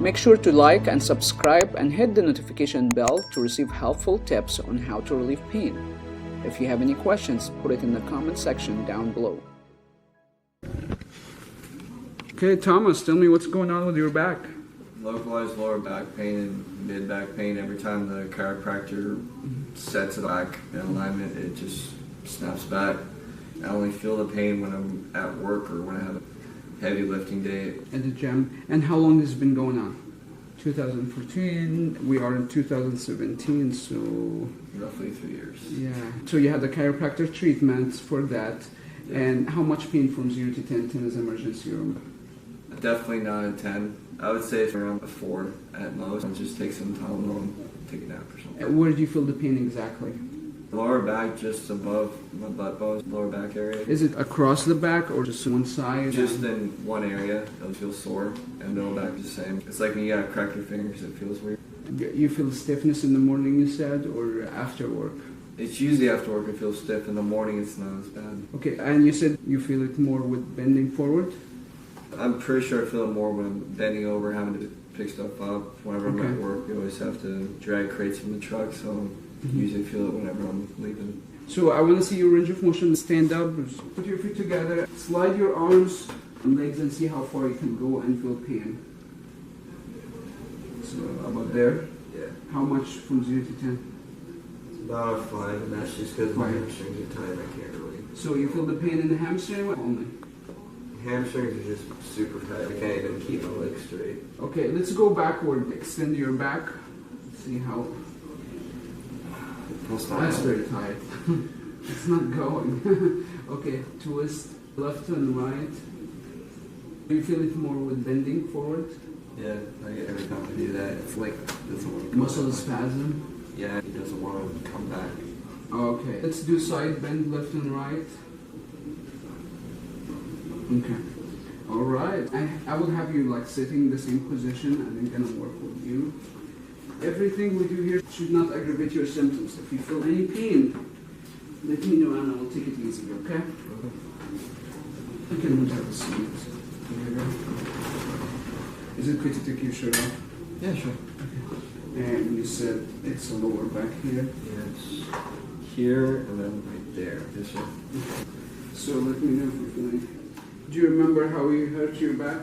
Make sure to like and subscribe and hit the notification bell to receive helpful tips on how to relieve pain. If you have any questions, put it in the comment section down below. Okay, Thomas, tell me what's going on with your back. Localized lower back pain and mid back pain. Every time the chiropractor sets it back in alignment, it just snaps back. I only feel the pain when I'm at work or when I have a heavy lifting day. At the gym. And how long has it been going on? 2014, we are in 2017, so... Roughly 3 years. Yeah. So you had the chiropractor treatment for that. Yeah. And how much pain from 0 to 10? 10 is emergency room. Definitely not a 10. I would say it's around a 4 at most. I'll just take some Tylenol and take a nap or something. And where do you feel the pain exactly? Lower back, just above my butt bone, lower back area. Is it across the back or just one side? Just in one area, it'll feel sore, and middle back is the same. It's like when you gotta crack your fingers, it feels weird. You feel stiffness in the morning, you said, or after work? It's usually after work I feel stiff. In the morning it's not as bad. Okay, and you said you feel it more with bending forward? I'm pretty sure I feel it more when I'm bending over, having to pick stuff up. Whenever I'm at work, you always have to drag crates from the truck, so I usually feel it whenever I'm leaving. So I want to see your range of motion. Stand up, put your feet together, slide your arms and legs and see how far you can go and feel pain. So about there? Yeah. How much from 0 to 10? It's about a 5, and that's just because my hamstrings are tight, I can't really. So you feel the pain in the hamstring only? Hamstrings are just super tight, I can't even keep my legs straight. Okay, let's go backward. Extend your back. See how... That's very tight. It's not going. Okay, twist left and right. Do you feel it more with bending forward? Yeah, every time I do that, it's like doesn't want to muscle spasm? Yeah, he doesn't want to come back. Okay, let's do side bend left and right. Okay. Alright. I will have you like sitting in the same position and I'm gonna work with you. Everything we do here should not aggravate your symptoms. If you feel any pain, let me know and I will take it easy, okay? You can have a seat. Is it okay to take your shirt off? Yeah, sure. Okay. And you said it's a lower back here? Yeah, it's here and then right there. Yes, sir. So let me know if you're feeling. Do you remember how you hurt your back?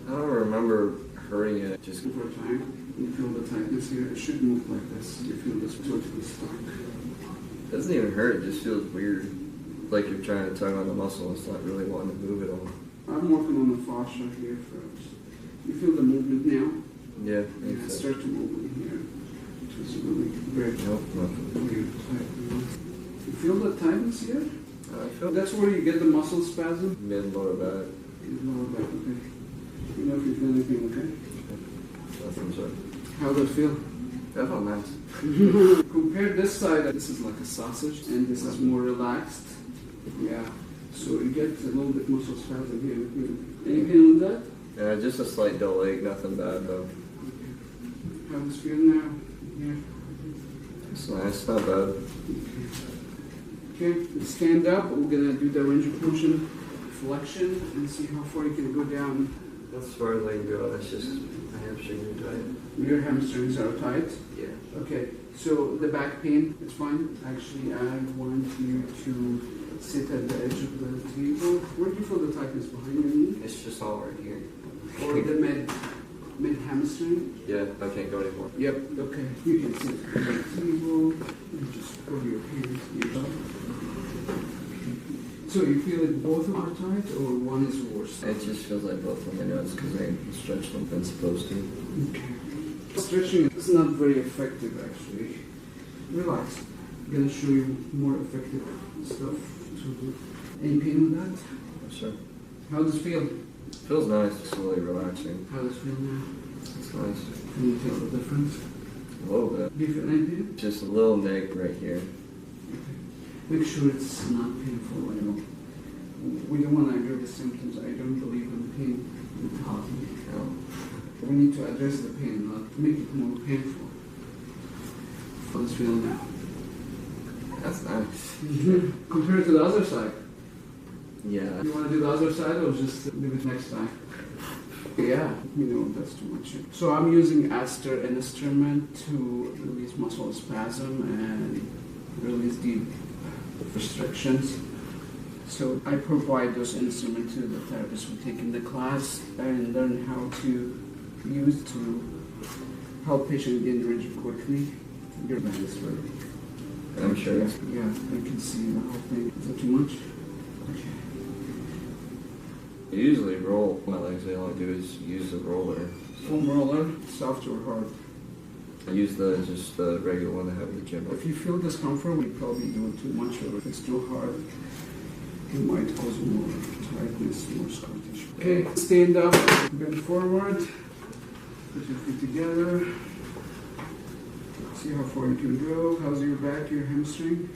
I don't remember hurting it. Just over time, you feel the tightness here. It should move like this. You feel this totally stuck. It doesn't even hurt. It just feels weird. Like you're trying to tug on the muscle. It's not really wanting to move at all. I'm working on the fascia here first. You feel the movement now? Yeah. Yeah, start to move in here. It's really very weird. You feel the tightness here? I feel that's where you get the muscle spasm? Mid lower back. Lower back, okay. You know if you feel anything, okay? Nothing, sir. How does it feel? That felt nice. Compare this side, this is like a sausage, and this is more relaxed. Yeah. So you get a little bit muscle spasm here. Any pain on that? Yeah, just a slight dull ache, nothing bad though. How does it feel now? Yeah. It's nice, not bad. Okay, stand up. We're gonna do the range of motion flexion and see how far you can go down. That's as far as I can go. That's just my hamstrings are tight. Your hamstrings are tight? Yeah. Okay, so the back pain is fine. Actually, I want you to sit at the edge of the table. Where do you feel the tightness? Behind your knee? It's just all right here. Or the mid hamstring? Yeah, I can't go anymore. Yep, okay. You can sit at the table and just put your hands here. So you feel like both of them are tight or one is worse? It just feels like both of them. I know it's because I stretched them than supposed to. Okay. Stretching is not very effective actually. Relax. I'm going to show you more effective stuff to do. Any pain with that? Sure. How does it feel? It feels nice, slowly relaxing. How does it feel now? It's nice. Can you tell the difference? A little bit. Do you feel any pain? Just a little nick right here. Okay. Make sure it's not painful anymore. We don't want to aggravate the symptoms. I don't believe in pain mentality. No. We need to address the pain, not make it more painful. How does it feel now? That's nice. Compared to the other side. Yeah. You want to do the other side or just leave it next time? Yeah, that's too much. So I'm using ASTR instrument to release muscle spasm and release the restrictions. So I provide those instruments to the therapists who take in the class and learn how to use to help patients gain rigid quickly. Your band is ready. I'm sure. Yeah, I can see the whole thing. Is that too much? Okay. I usually roll my legs. All I do is use the roller. Foam roller, soft or hard? I use just the regular one I have in the gym. If you feel discomfort, we probably do it too much, or if it's too hard, it might cause more tightness, more scar tissue. Okay, stand up, bend forward, put your feet together. See how far you can go. How's your back, your hamstring?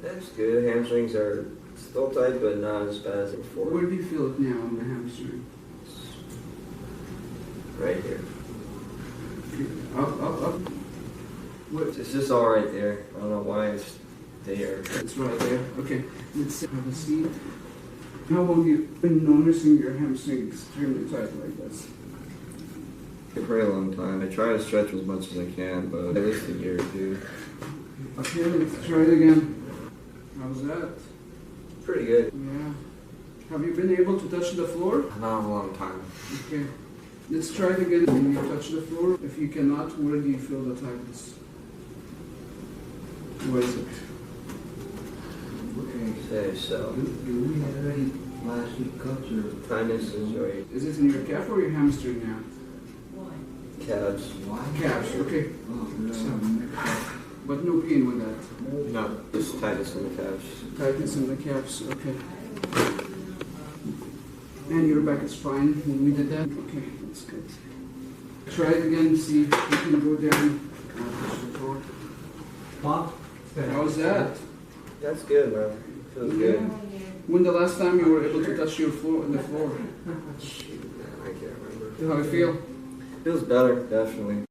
That's good. Hamstrings are still tight, but not as bad as before. Where do you feel it now on the hamstring? Right here. Up. What? It's just all right there. I don't know why it's there. It's right there. Okay, let's have a seat. How long have you been noticing your hamstring extremely tight like this? A very long time. I try to stretch as much as I can, but at least a year or two. Okay, let's try it again. How's that? Pretty good. Yeah. Have you been able to touch the floor? Not a long time. Okay. Let's try it again when you touch the floor. If you cannot, where do you feel the tightness? Where is it? Okay, so Do we have any last week cuts or tightness is right. Is it in your calf or your hamstring now? Calves. why? Calves, okay. Oh, no. But no pain with that. No, just tightness in the calves. Tightness in the calves, okay. And your back is fine when we did that? Okay, that's good. Try it again, see if you can go down. Touch the floor. Pop? How's that? That's good, man. Feels Yeah. good. When the last time you were able to touch your floor, the floor? Shoot, man, I can't remember. How do you feel? Feels better, definitely.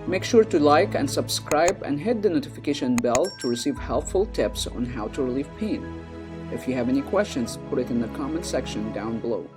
Make sure to like and subscribe and hit the notification bell to receive helpful tips on how to relieve pain. If you have any questions, put it in the comment section down below.